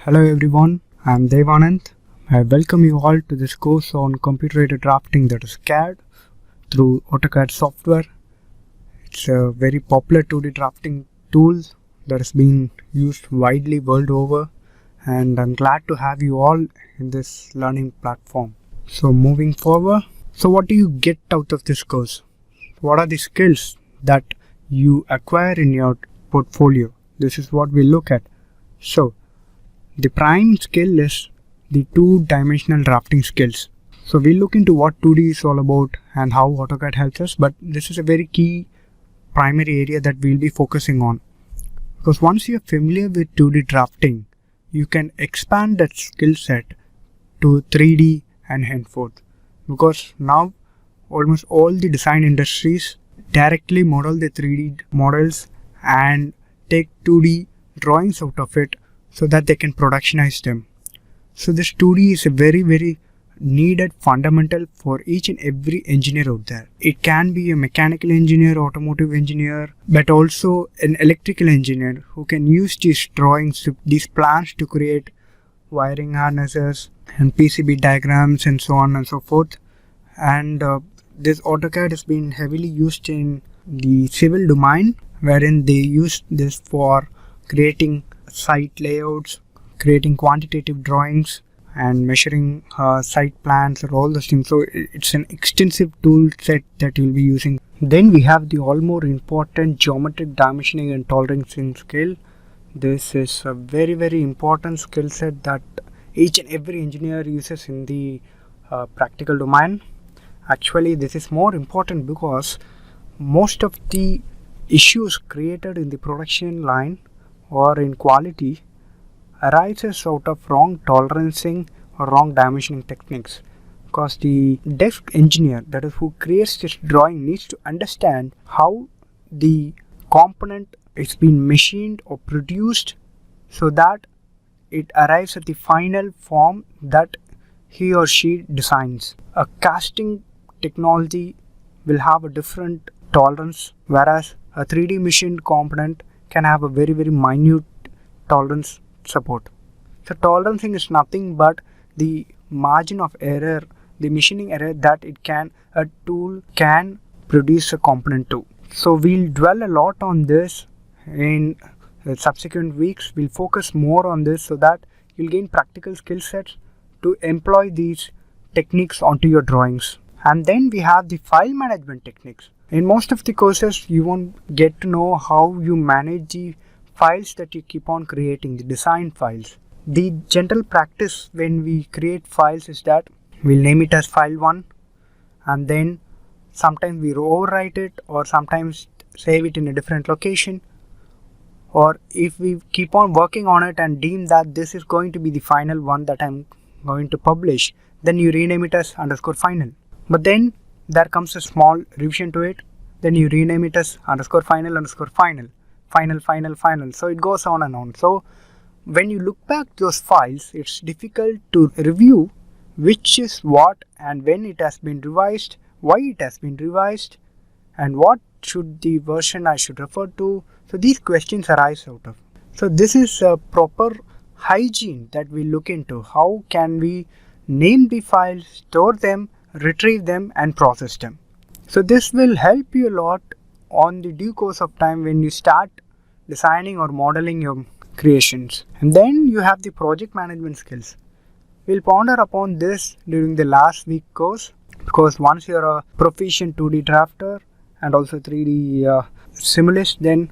Hello everyone, I am Devanand. I welcome you all to this course on computer-aided drafting, that is CAD, through AutoCAD software. It's a very popular 2D drafting tool that is being used widely world over, and I'm glad to have you all in this learning platform. So moving forward, what do you get out of this course? What are the skills that you acquire in your portfolio? This is what we look at. So the prime skill is the two-dimensional drafting skills. So we look into what 2D is all about and how AutoCAD helps us, but this is a very key primary area that we'll be focusing on. Because once you're familiar with 2D drafting, you can expand that skill set to 3D and henceforth. Because now almost all the design industries directly model the 3D models and take 2D drawings out of it so that they can productionize them. So this 2D is a very needed fundamental for each and every engineer out there. It can be a mechanical engineer, automotive engineer, but also an electrical engineer who can use these drawings, these plans to create wiring harnesses and PCB diagrams and so on and so forth. And this AutoCAD has been heavily used in the civil domain, wherein they use this for creating site layouts, creating quantitative drawings and measuring site plans and all those things. So it's an extensive tool set that you'll be using. Then we have the all more important geometric dimensioning and tolerancing skill. This is a very important skill set that each and every engineer uses in the practical domain. Actually, this is more important because most of the issues created in the production line or in quality arises out of wrong tolerancing or wrong dimensioning techniques, because the desk engineer, that is who creates this drawing, needs to understand how the component is being machined or produced so that it arrives at the final form that he or she designs. A casting technology will have a different tolerance, whereas a 3D machined component can have a very minute tolerance support. So tolerancing is nothing but the margin of error, the machining error that a tool can produce a component to. So we'll dwell a lot on this in subsequent weeks. We'll focus more on this so that you'll gain practical skill sets to employ these techniques onto your drawings. And then we have the file management techniques. In most of the courses, you won't get to know how you manage the files that you keep on creating, the design files. The general practice when we create files is that we'll name it as file 1, and then sometimes we overwrite it or sometimes save it in a different location. Or if we keep on working on it and deem that this is going to be the final one that I'm going to publish, then you rename it as _final. But then there comes a small revision to it, then you rename it as _final, final. So it goes on and on. So when you look back those files, it's difficult to review which is what and when it has been revised, why it has been revised, and what should the version I should refer to. So these questions arise out of. So this is a proper hygiene that we look into. How can we name the files, store them, retrieve them and process them. So this will help you a lot on the due course of time when you start designing or modeling your creations. And then you have the project management skills. We'll ponder upon this during the last week course, because once you're a proficient 2D drafter and also 3D simulist, then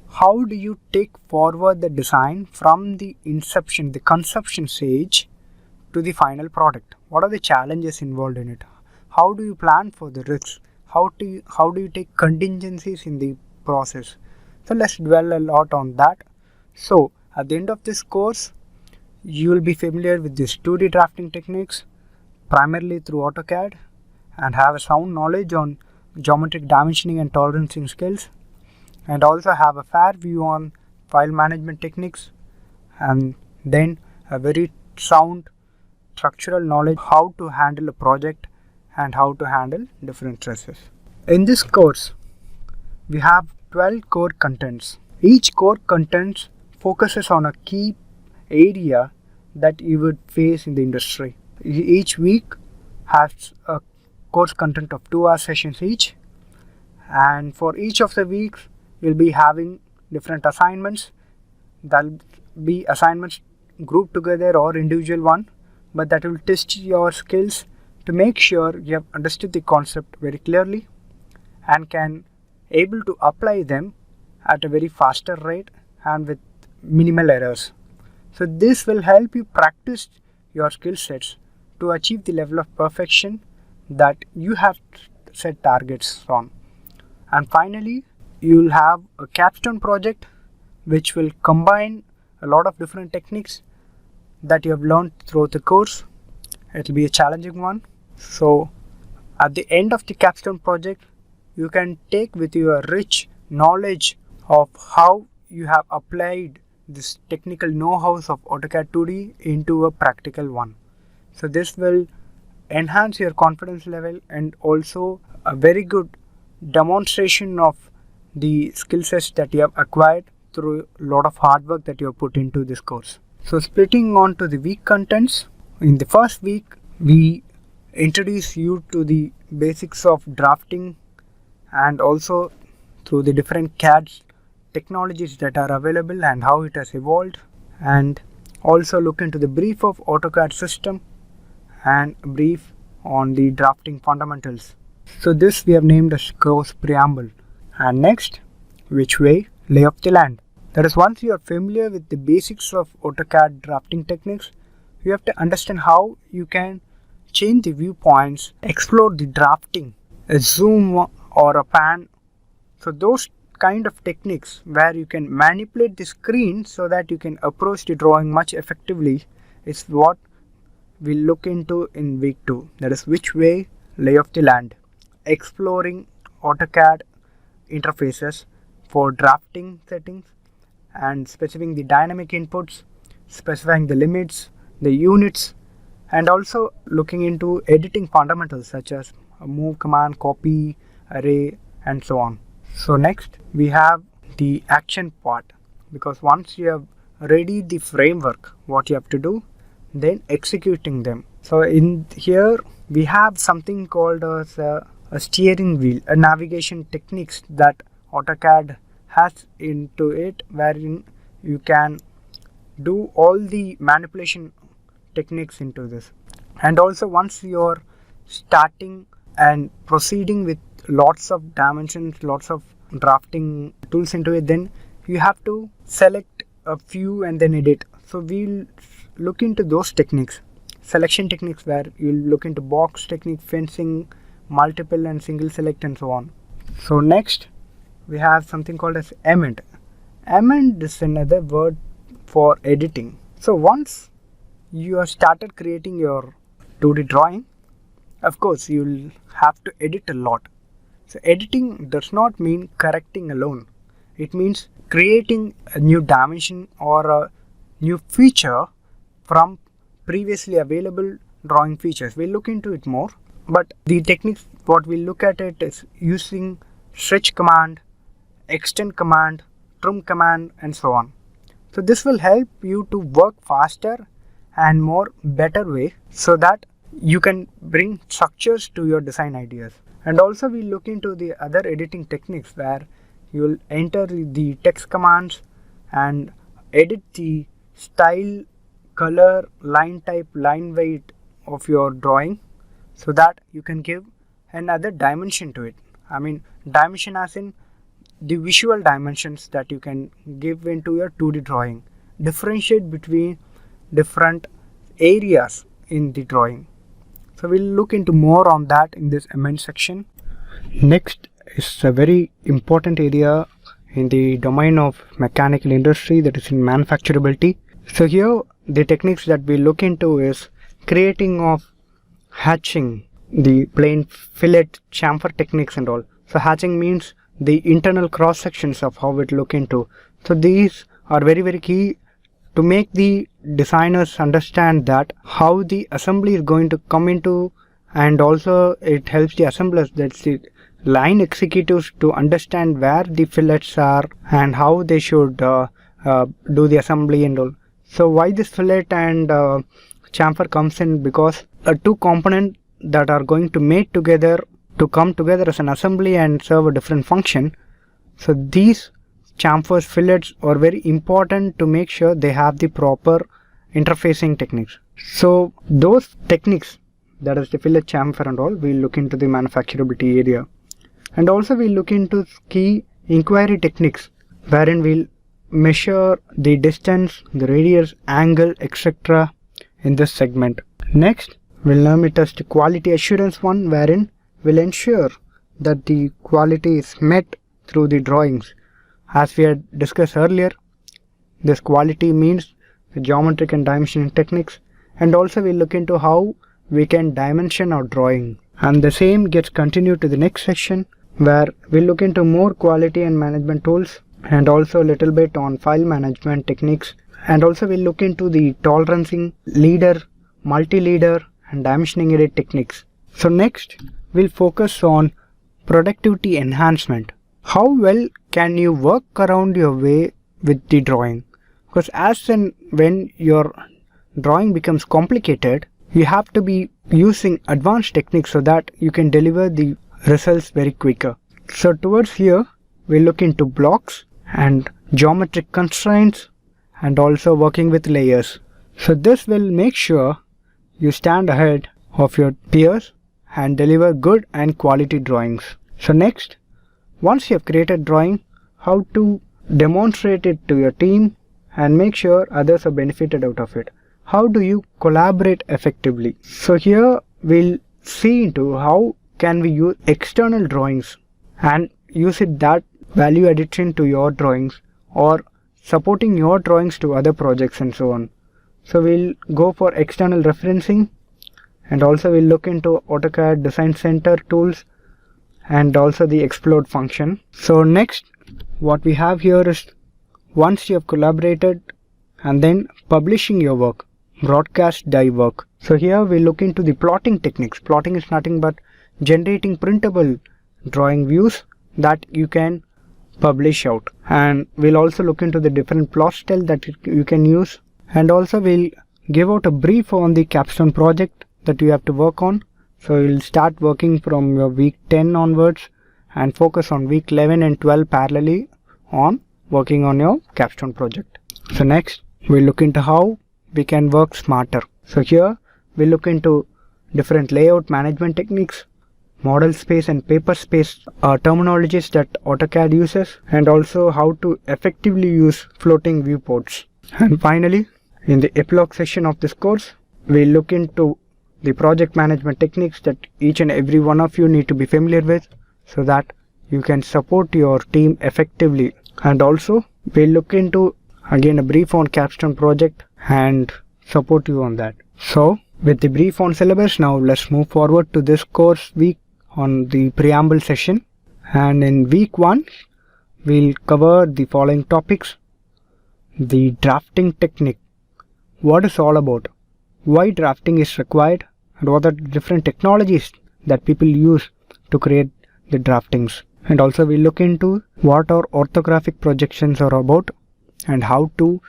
how do you take forward the design from the inception, the conception stage, to the final product? What are the challenges involved in it? How do you plan for the risks? How do you take contingencies in the process? So let's dwell a lot on that. So at the end of this course, you will be familiar with these 2D drafting techniques primarily through AutoCAD and have a sound knowledge on geometric dimensioning and tolerancing skills, and also have a fair view on file management techniques, and then a very sound structural knowledge how to handle a project and how to handle different stresses. In this course, we have 12 core contents. Each core content focuses on a key area that you would face in the industry. Each week has a course content of 2 hour sessions each, and for each of the weeks you'll be having different assignments. That'll be assignments grouped together or individual one, but that will test your skills to make sure you have understood the concept very clearly and can able to apply them at a very faster rate and with minimal errors. So this will help you practice your skill sets to achieve the level of perfection that you have set targets on. And finally, you'll have a capstone project which will combine a lot of different techniques that you have learned throughout the course. It will be a challenging one. So at the end of the capstone project, you can take with you a rich knowledge of how you have applied this technical know-hows of AutoCAD 2D into a practical one. So this will enhance your confidence level and also a very good demonstration of the skill sets that you have acquired through a lot of hard work that you have put into this course. So splitting on to the week contents, in the first week we introduce you to the basics of drafting and also through the different CAD technologies that are available and how it has evolved, and also look into the brief of AutoCAD system and a brief on the drafting fundamentals. So this we have named as course preamble. And next, which way? Lay of the land. That is, once you are familiar with the basics of AutoCAD drafting techniques, you have to understand how you can change the viewpoints, explore the drafting, a zoom or a pan. So those kind of techniques where you can manipulate the screen so that you can approach the drawing much effectively is what we'll look into in week 2. That is, which way? Lay of the land. Exploring AutoCAD interfaces for drafting settings and specifying the dynamic inputs, specifying the limits, the units, and also looking into editing fundamentals such as a move command, copy, array, and so on. So next we have the action part, because once you have ready the framework, what you have to do, then executing them. So in here we have something called as a steering wheel, a navigation techniques that AutoCAD has into it, wherein you can do all the manipulation techniques into this. And also once you're starting and proceeding with lots of dimensions, lots of drafting tools into it, then you have to select a few and then edit. So we'll look into those techniques, selection techniques, where you'll look into box technique, fencing, multiple and single select, and so on. So next we have something called as amend. Amend is another word for editing. So once you have started creating your 2D drawing, of course you'll have to edit a lot. So editing does not mean correcting alone. It means creating a new dimension or a new feature from previously available drawing features. We'll look into it more, but the techniques what we'll look at it is using stretch command, extend command, trim command, and so on. So this will help you to work faster and more better way so that you can bring structures to your design ideas. And also we'll look into the other editing techniques where you'll enter the text commands and edit the style, color, line type, line weight of your drawing so that you can give another dimension to it. I mean dimension as in the visual dimensions that you can give into your 2D drawing. Differentiate between different areas in the drawing. So we'll look into more on that in this amend section. Next is a very important area in the domain of mechanical industry, that is in manufacturability. So here the techniques that we look into is creating of hatching, the plain fillet chamfer techniques and all. So hatching means the internal cross sections of how it look into. So these are very very key to make the designers understand that how the assembly is going to come into, and also it helps the assemblers, that's the line executives, to understand where the fillets are and how they should do the assembly and all. So why this fillet and chamfer comes in? Because two components that are going to mate together to come together as an assembly and serve a different function. So these chamfers, fillets are very important to make sure they have the proper interfacing techniques. So those techniques, that is the fillet, chamfer and all, we'll look into the manufacturability area. And also we'll look into key inquiry techniques, wherein we'll measure the distance, the radius, angle, etc. in this segment. Next, we'll now test the quality assurance one, wherein we'll ensure that the quality is met through the drawings. As we had discussed earlier, this quality means the geometric and dimensioning techniques, and also we'll look into how we can dimension our drawing. And the same gets continued to the next section, where we'll look into more quality and management tools, and also a little bit on file management techniques, and also we'll look into the tolerancing, leader, multi-leader and dimensioning edit techniques. So next, we'll focus on productivity enhancement. How well can you work around your way with the drawing? Because as and when your drawing becomes complicated, you have to be using advanced techniques so that you can deliver the results very quicker. So towards here, we look into blocks and geometric constraints and also working with layers. So this will make sure you stand ahead of your peers and deliver good and quality drawings. So next, once you have created drawing, how to demonstrate it to your team and make sure others are benefited out of it. How do you collaborate effectively? So here we'll see into how can we use external drawings and use it that value addition to your drawings or supporting your drawings to other projects and so on. So we'll go for external referencing, and also we'll look into AutoCAD Design Center tools and also the explode function. So next, what we have here is once you have collaborated and then publishing your work, broadcast die work. So here we look into the plotting techniques. Plotting is nothing but generating printable drawing views that you can publish out, and we'll also look into the different plot style that you can use, and also we'll give out a brief on the capstone project that you have to work on. So you'll start working from your week 10 onwards and focus on week 11 and 12 parallelly on working on your capstone project. So next, we'll look into how we can work smarter. So here we'll look into different layout management techniques, model space and paper space terminologies that AutoCAD uses, and also how to effectively use floating viewports. And finally, in the epilogue section of this course, we'll look into the project management techniques that each and every one of you need to be familiar with so that you can support your team effectively. And also we'll look into again a brief on capstone project and support you on that. So with the brief on syllabus, now let's move forward to this course week on the preamble session. And in week 1, we'll cover the following topics: the drafting technique, what it's all about, why drafting is required, and what are the different technologies that people use to create the draftings. And also we'll look into what our orthographic projections are about and how to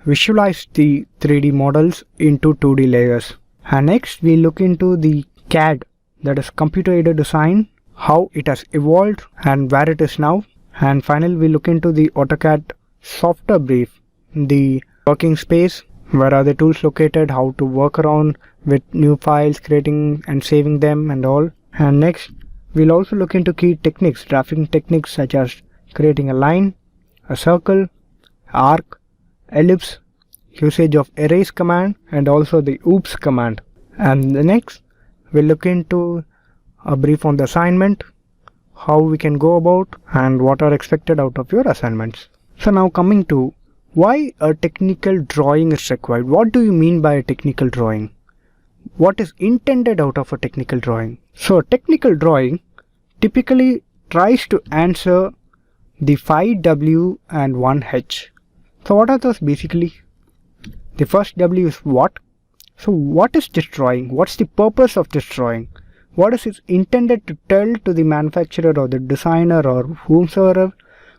visualize the 3D models into 2D layers. And next we'll look into the CAD, that is computer aided design, how it has evolved and where it is now. And finally we'll look into the AutoCAD software brief, the working space, where are the tools located, how to work around with new files, creating and saving them and all. And next we'll also look into key techniques, drafting techniques such as creating a line, a circle, arc, ellipse, usage of erase command and also the oops command. And the next we'll look into a brief on the assignment, how we can go about and what are expected out of your assignments. So now coming to why a technical drawing is required. What do you mean by a technical drawing? What is intended out of a technical drawing? So a technical drawing typically tries to answer the 5W and 1H. So what are those basically? The first W is what. So what is this drawing? What's the purpose of this drawing? What is it intended to tell to the manufacturer or the designer or whomsoever?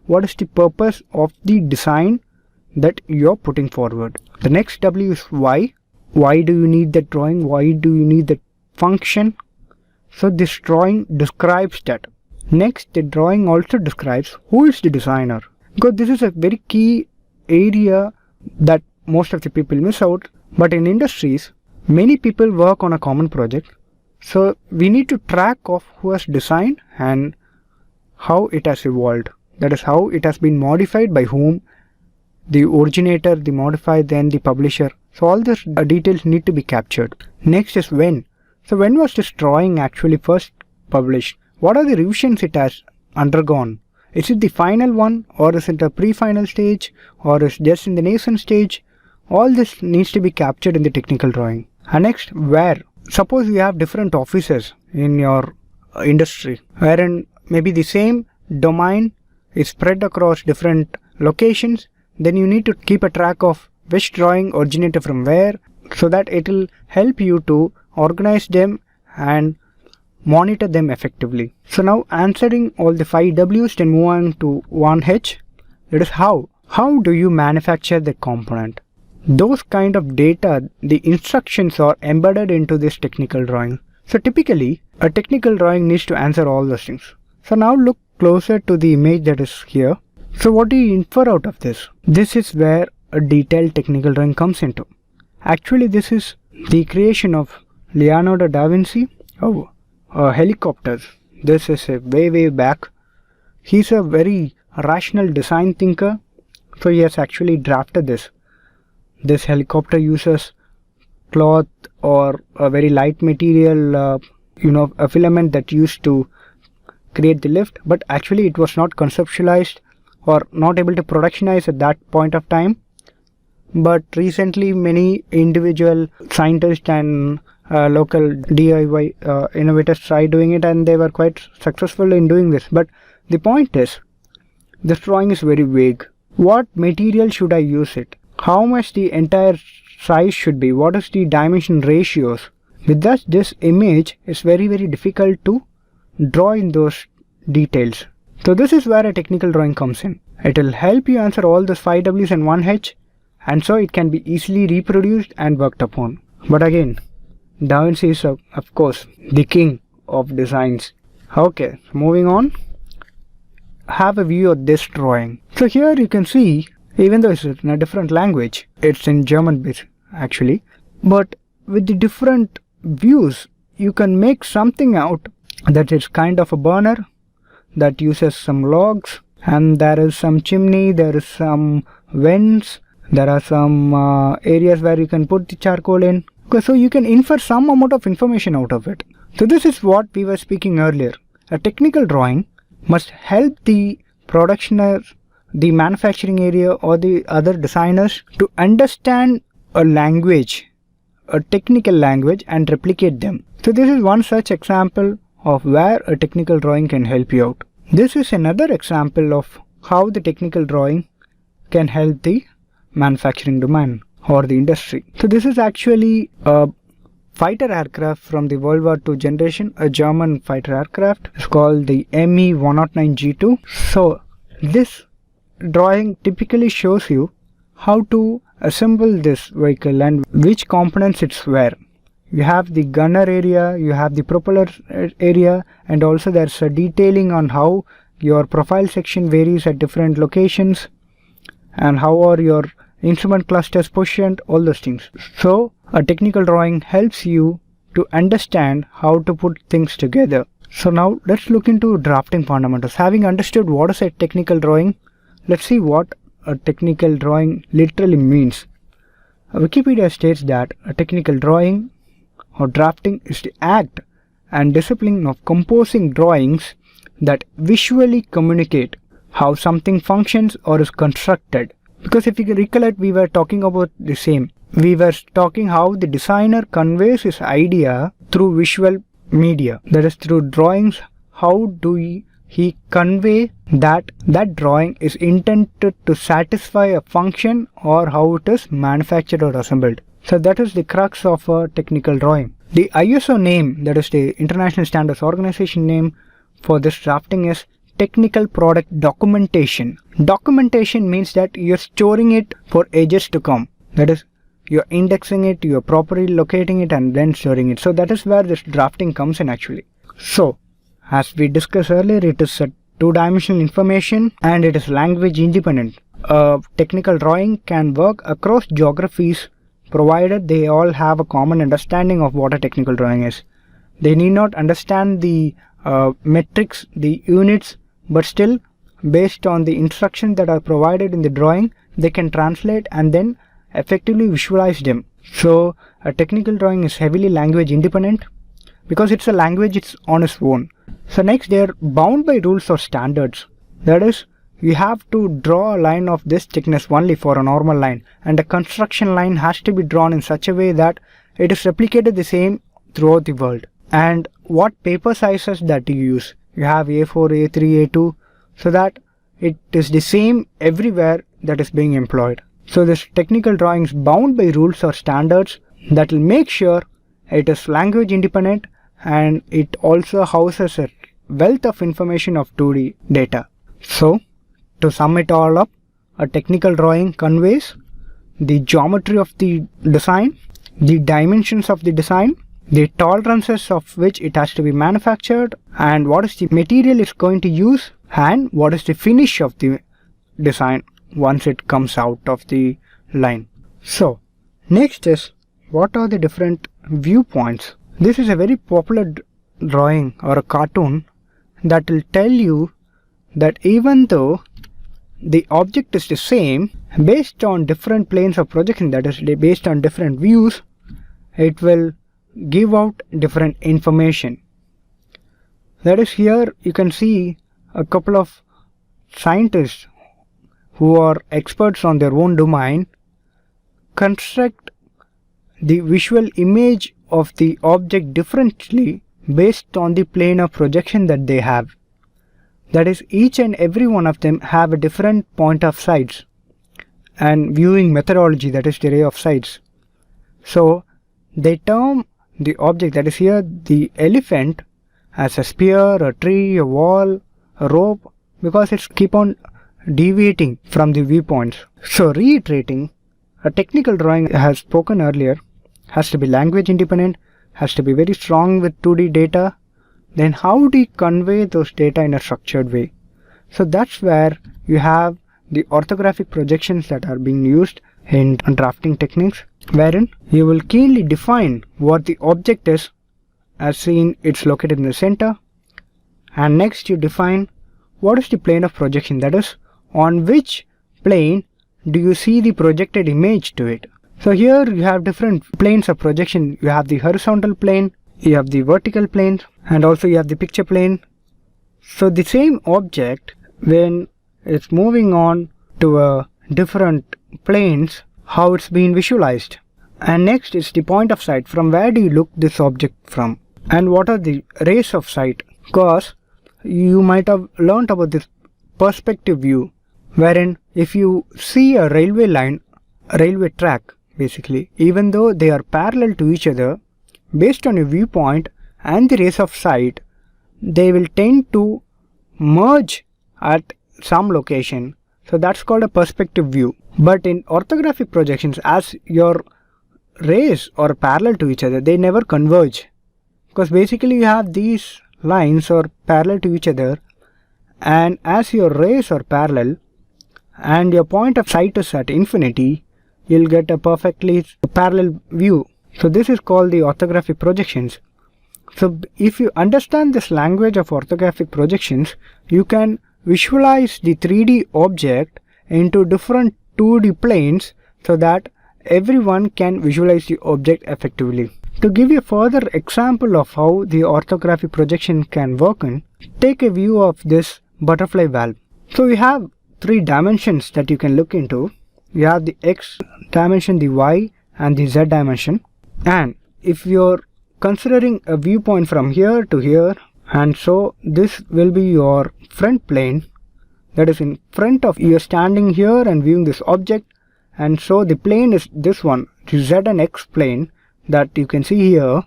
What is the purpose of the design that you're putting forward. The next W is why. Why do you need that drawing? Why do you need that function? So this drawing describes that. Next, the drawing also describes who is the designer, because this is a very key area that most of the people miss out. But in industries, many people work on a common project, so we need to track of who has designed and how it has evolved. That is how it has been modified, by whom, the originator, the modifier, then the publisher. So all these details need to be captured. Next is when. So when was this drawing actually first published? What are the revisions it has undergone? Is it the final one, or is it a pre-final stage, or is it just in the nascent stage? All this needs to be captured in the technical drawing. And next, where. Suppose you have different offices in your industry, wherein maybe the same domain is spread across different locations. Then you need to keep a track of which drawing originated from where, so that it will help you to organize them and monitor them effectively. So now, answering all the 5 W's, then move on to 1H. That is how. How do you manufacture the component? Those kind of data, the instructions are embedded into this technical drawing. So typically, a technical drawing needs to answer all those things. So now look closer to the image that is here. So what do you infer out of this? This is where a detailed technical drawing comes into. Actually, this is the creation of Leonardo da Vinci. Helicopters. This is a way back. He's a very rational design thinker, so he has actually drafted this. This helicopter uses cloth or a very light material, a filament that used to create the lift, but actually it was not conceptualized or not able to productionize at that point of time. But recently many individual scientists and local DIY innovators tried doing it, and they were quite successful in doing this. But the point is, this drawing is very vague. What material should I use it? How much the entire size should be? What is the dimension ratios? With that, this image is very difficult to draw in those details. So this is where a technical drawing comes in. It will help you answer all those 5 W's and 1H, and so it can be easily reproduced and worked upon. But again, Da Vinci is of course the king of designs. Okay, moving on. Have a view of this drawing. So here you can see, even though it's in a different language, it's in German base actually, but with the different views you can make something out that is kind of a burner that uses some logs, and there is some chimney, there is some vents, there are some areas where you can put the charcoal in. So you can infer some amount of information out of it. So this is what we were speaking earlier. A technical drawing must help the productioners, the manufacturing area, or the other designers to understand a language, a technical language, and replicate them. So this is one such example of where a technical drawing can help you out. This is another example of how the technical drawing can help the manufacturing domain or the industry. So this is actually a fighter aircraft from the World War II generation, a German fighter aircraft. It's called the Me-109G2. So this drawing typically shows you how to assemble this vehicle and which components it's where. You have the gunner area, you have the propeller area, and also there's a detailing on how your profile section varies at different locations and how are your instrument clusters positioned, all those things. So a technical drawing helps you to understand how to put things together. So now let's look into drafting fundamentals. Having understood what is a technical drawing, let's see what a technical drawing literally means. Wikipedia states that a technical drawing or drafting is the act and discipline of composing drawings that visually communicate how something functions or is constructed. Because if you can recollect, we were talking about the same. We were talking how the designer conveys his idea through visual media, that is through drawings. How do he convey that drawing is intended to satisfy a function, or how it is manufactured or assembled. So that is the crux of a technical drawing. The ISO name, that is the International Standards Organization name for this drafting, is technical product documentation. Documentation means that you're storing it for ages to come. That is, you're indexing it, you're properly locating it and then storing it. So that is where this drafting comes in actually. So as we discussed earlier, it is a two-dimensional information and it is language independent. A technical drawing can work across geographies provided they all have a common understanding of what a technical drawing is. They need not understand the metrics, the units, but still based on the instructions that are provided in the drawing, they can translate and then effectively visualize them. So a technical drawing is heavily language independent because it's a language, it's on its own. So next, they are bound by rules or standards. That is, you have to draw a line of this thickness only for a normal line, and a construction line has to be drawn in such a way that it is replicated the same throughout the world. And what paper sizes that you use, you have A4, A3, A2, so that it is the same everywhere that is being employed. So this technical drawing is bound by rules or standards that will make sure it is language independent, and it also houses a wealth of information of 2D data. So to sum it all up, a technical drawing conveys the geometry of the design, the dimensions of the design, the tolerances of which it has to be manufactured, and what is the material it's going to use, and what is the finish of the design once it comes out of the line. So next is, what are the different viewpoints? This is a very popular drawing or a cartoon that will tell you that even though the object is the same, based on different planes of projection, that is based on different views, it will give out different information. That is, here you can see a couple of scientists who are experts on their own domain construct the visual image of the object differently based on the plane of projection that they have. That is, each and every one of them have a different point of sights and viewing methodology, that is the ray of sights. So they term the object, that is here the elephant, as a spear, a tree, a wall, a rope, because it's keep on deviating from the viewpoints. So reiterating, a technical drawing, as spoken earlier, has to be language independent, has to be very strong with 2D data. Then how do you convey those data in a structured way? So that's where you have the orthographic projections that are being used in drafting techniques, wherein you will keenly define what the object is, as seen it's located in the center, and next you define what is the plane of projection, that is, on which plane do you see the projected image to it. So here you have different planes of projection. You have the horizontal plane, you have the vertical plane, and also you have the picture plane. So the same object, when it's moving on to a different planes, how it's been visualized. And next is the point of sight. From where do you look this object from? And what are the rays of sight? Because you might have learnt about this perspective view, wherein if you see a railway line, a railway track basically, even though they are parallel to each other, based on your viewpoint and the rays of sight, they will tend to merge at some location. So that's called a perspective view. But in orthographic projections, as your rays are parallel to each other, they never converge, because basically you have these lines are parallel to each other, and as your rays are parallel and your point of sight is at infinity, you'll get a perfectly parallel view. So this is called the orthographic projections. So if you understand this language of orthographic projections, you can visualize the 3D object into different 2D planes so that everyone can visualize the object effectively. To give you a further example of how the orthographic projection can work in, take a view of this butterfly valve. So you have 3 dimensions that you can look into. You have the X dimension, the Y and the Z dimension. And if you're considering a viewpoint from here to here, and so this will be your front plane, that is in front of you, standing here and viewing this object, and so the plane is this one, the Z and X plane that you can see here.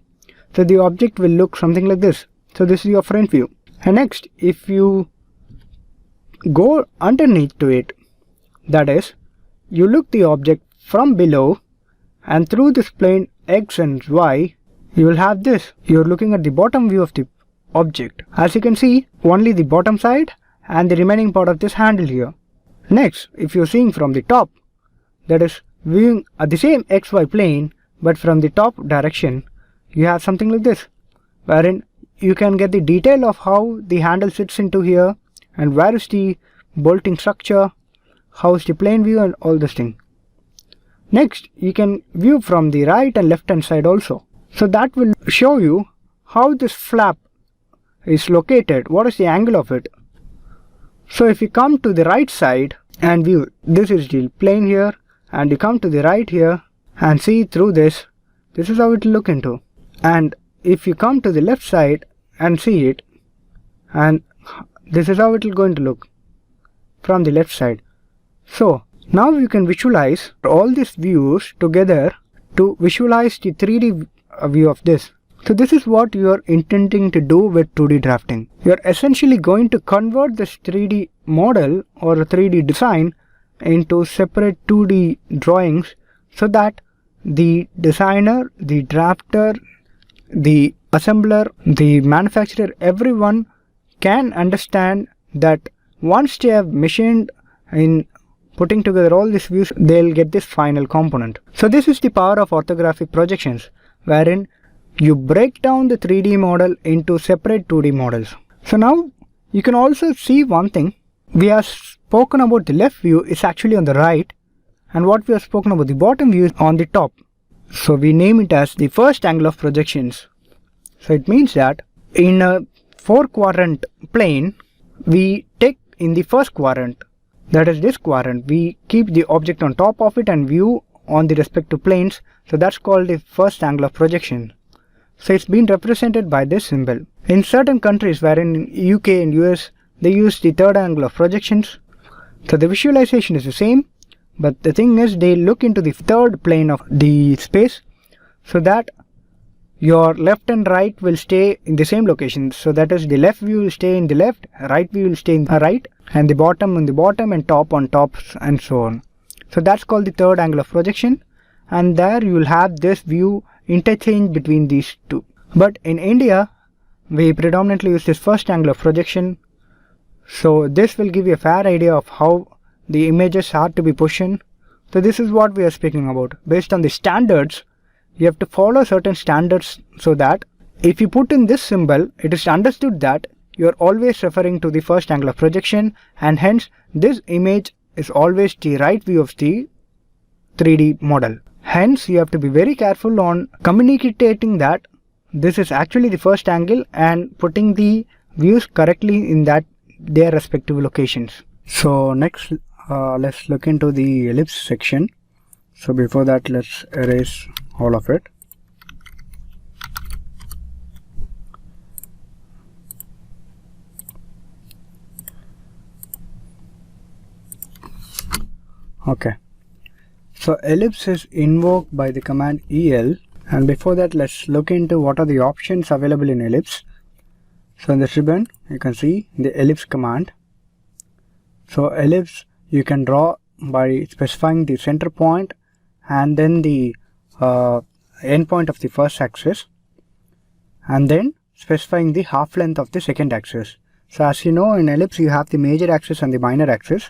So the object will look something like this. So this is your front view. And next, if you go underneath to it. That is, you look the object from below, and through this plane X and Y, you will have this. You are looking at the bottom view of the object. As you can see, only the bottom side and the remaining part of this handle here. Next, if you are seeing from the top, that is viewing at the same XY plane but from the top direction, you have something like this, wherein you can get the detail of how the handle sits into here and where is the bolting structure, how is the plane view and all this thing. Next, you can view from the right and left hand side also. So that will show you how this flap is located, what is the angle of it. So if you come to the right side and view, this is the plane here, and you come to the right here and see through this, this is how it will look into. And if you come to the left side and see it, and this is how it will going to look from the left side. So now you can visualize all these views together to visualize the 3D view of this. So this is what you are intending to do with 2D drafting. You are essentially going to convert this 3D model or a 3D design into separate 2D drawings so that the designer, the drafter, the assembler, the manufacturer, everyone can understand that once they have machined in putting together all these views, they'll get this final component. So this is the power of orthographic projections, wherein you break down the 3D model into separate 2D models. So now you can also see one thing. We have spoken about the left view is actually on the right, and what we have spoken about the bottom view is on the top. So we name it as the first angle of projections. So it means that in a 4-quadrant plane, we take in the first quadrant, that is this quadrant, we keep the object on top of it and view on the respective planes. So that's called the first angle of projection. So it's been represented by this symbol. In certain countries, wherein in UK and US, they use the third angle of projections. So the visualization is the same, but the thing is they look into the third plane of the space so that your left and right will stay in the same location. So that is, the left view will stay in the left, right view will stay in the right, and the bottom on the bottom and top on top, and so on. So that's called the third angle of projection, and there you will have this view interchange between these two. But in India, we predominantly use this first angle of projection. So this will give you a fair idea of how the images are to be positioned. So this is what we are speaking about. Based on the standards, you have to follow certain standards so that if you put in this symbol, it is understood that you are always referring to the first angle of projection, and hence this image is always the right view of the 3D model. Hence you have to be very careful on communicating that this is actually the first angle and putting the views correctly in that their respective locations. So next let's look into the ellipse section. So before that, let's erase all of it. Okay, so ellipse is invoked by the command el, and before that, let's look into what are the options available in ellipse. So in this ribbon, you can see the ellipse command. So ellipse you can draw by specifying the center point and then the end point of the first axis, and then specifying the half length of the second axis. So as you know, in ellipse you have the major axis and the minor axis.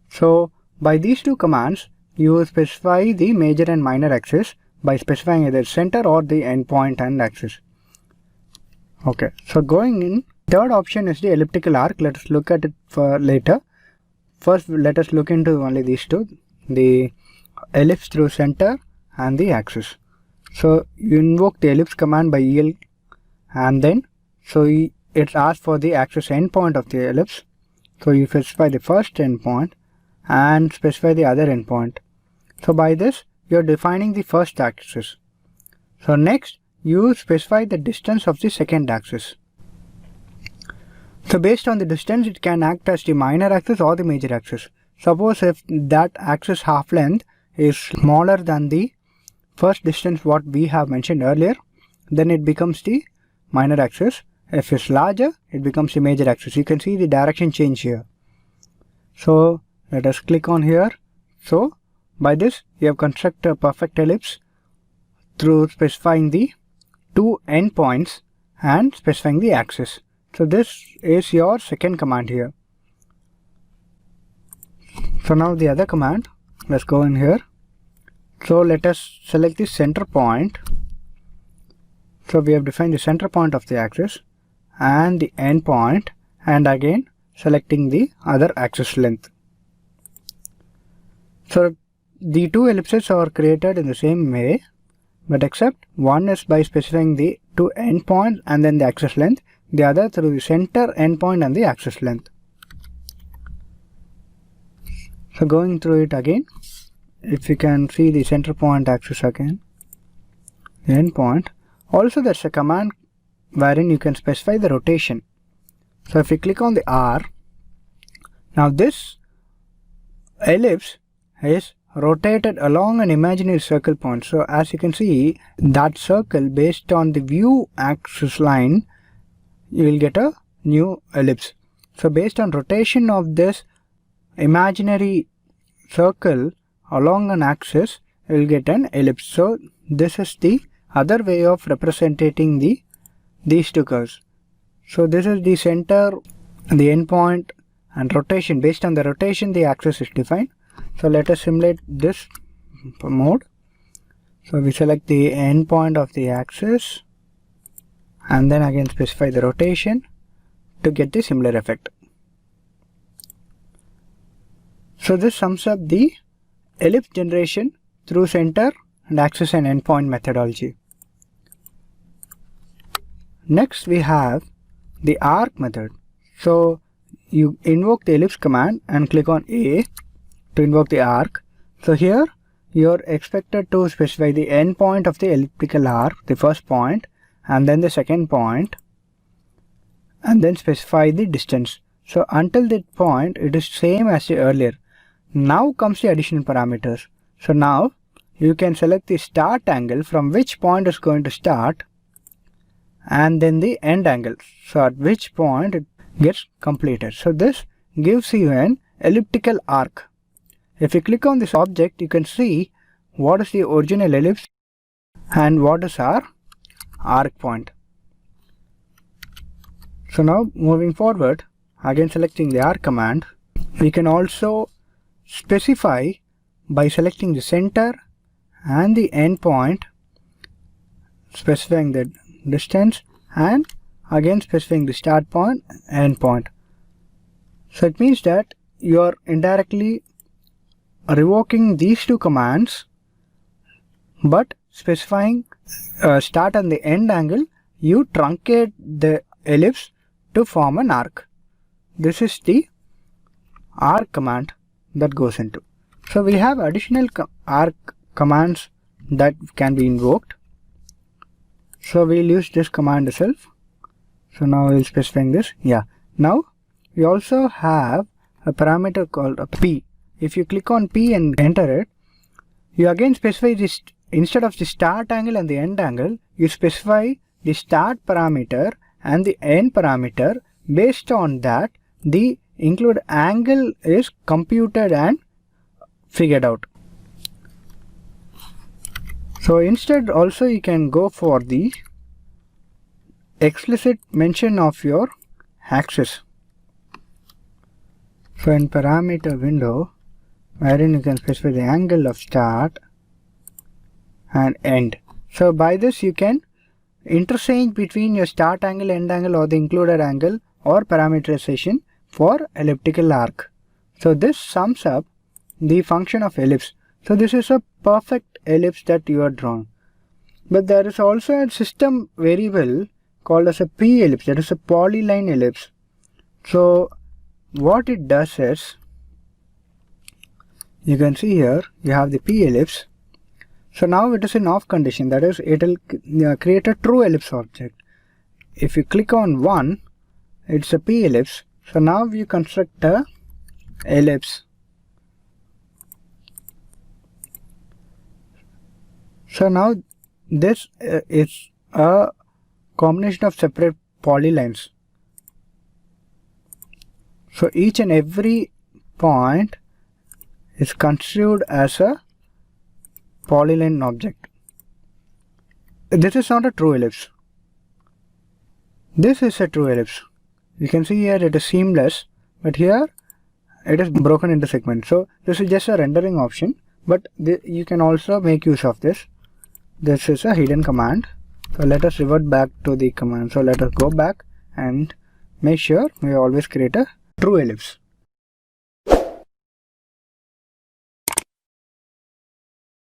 So by these two commands, you specify the major and minor axis by specifying either center or the end point and axis. Okay, so going in, third option is the elliptical arc. Let us look at it for later. First, let us look into only these two, the ellipse through center and the axis. So you invoke the ellipse command by el, and then so it asks for the axis endpoint of the ellipse. So you specify the first endpoint and specify the other endpoint. So by this you are defining the first axis. So next you specify the distance of the second axis. So based on the distance, it can act as the minor axis or the major axis. Suppose if that axis half length is smaller than the first distance what we have mentioned earlier, then it becomes the minor axis. If it's larger, it becomes the major axis. You can see the direction change here. So let us click on here. So by this you have constructed a perfect ellipse through specifying the two endpoints and specifying the axis. So this is your second command here. So now the other command, let's go in here. So let us select the center point. So we have defined the center point of the axis and the end point, and again selecting the other axis length. So the two ellipses are created in the same way, but except one is by specifying the two endpoints and then the axis length, the other through the center endpoint and the axis length. So going through it again, if you can see the center point axis again, the endpoint. Also there's a command wherein you can specify the rotation. So if you click on the R, now this ellipse is rotated along an imaginary circle point. So as you can see, that circle based on the view axis line, you will get a new ellipse. So based on rotation of this imaginary circle along an axis, you will get an ellipse. So this is the other way of representing these two curves. So this is the center, the endpoint, and rotation. Based on the rotation, the axis is defined. So let us simulate this mode. So we select the endpoint of the axis and then again specify the rotation to get the similar effect. So this sums up the ellipse generation through center and axis and endpoint methodology. Next we have the arc method. So you invoke the ellipse command and click on A to invoke the arc. So here you are expected to specify the endpoint of the elliptical arc, the first point, and then the second point, and then specify the distance. So until that point it is same as the earlier. Now comes the additional parameters. So now you can select the start angle from which point is going to start, and then the end angle, so at which point it gets completed. So this gives you an elliptical arc. If you click on this object, you can see what is the original ellipse and what is our arc point. So now moving forward, again selecting the arc command, we can also specify by selecting the center and the end point, specifying the distance, and again specifying the start point, end point. So it means that you are indirectly revoking these two commands, but specifying start and the end angle, you truncate the ellipse to form an arc. This is the arc command that goes into. So we have additional arc commands that can be invoked. So we'll use this command itself. So now we'll specifying this. Yeah. Now we also have a parameter called a P. If you click on P and enter it, you again specify this. Instead of the start angle and the end angle, you specify the start parameter and the end parameter. Based on that, the included angle is computed and figured out. So instead also you can go for the explicit mention of your axis. So in parameter window, wherein you can specify the angle of start and end. So by this you can interchange between your start angle, end angle, or the included angle or parameterization for elliptical arc. So this sums up the function of ellipse. So this is a perfect ellipse that you are drawn. But there is also a system variable called as a P ellipse, that is a polyline ellipse. So what it does is, you can see here you have the P ellipse. So now it is in off condition, that is it will create a true ellipse object. If you click on 1, it's a P ellipse. So now you construct a ellipse. So now this is a combination of separate polylines. So each and every point is considered as a polyline object. This is not a true ellipse. This is a true ellipse. You can see here it is seamless, but here it is broken into segments. So this is just a rendering option, but you can also make use of this. This is a hidden command. So let us revert back to the command. So let us go back and make sure we always create a true ellipse.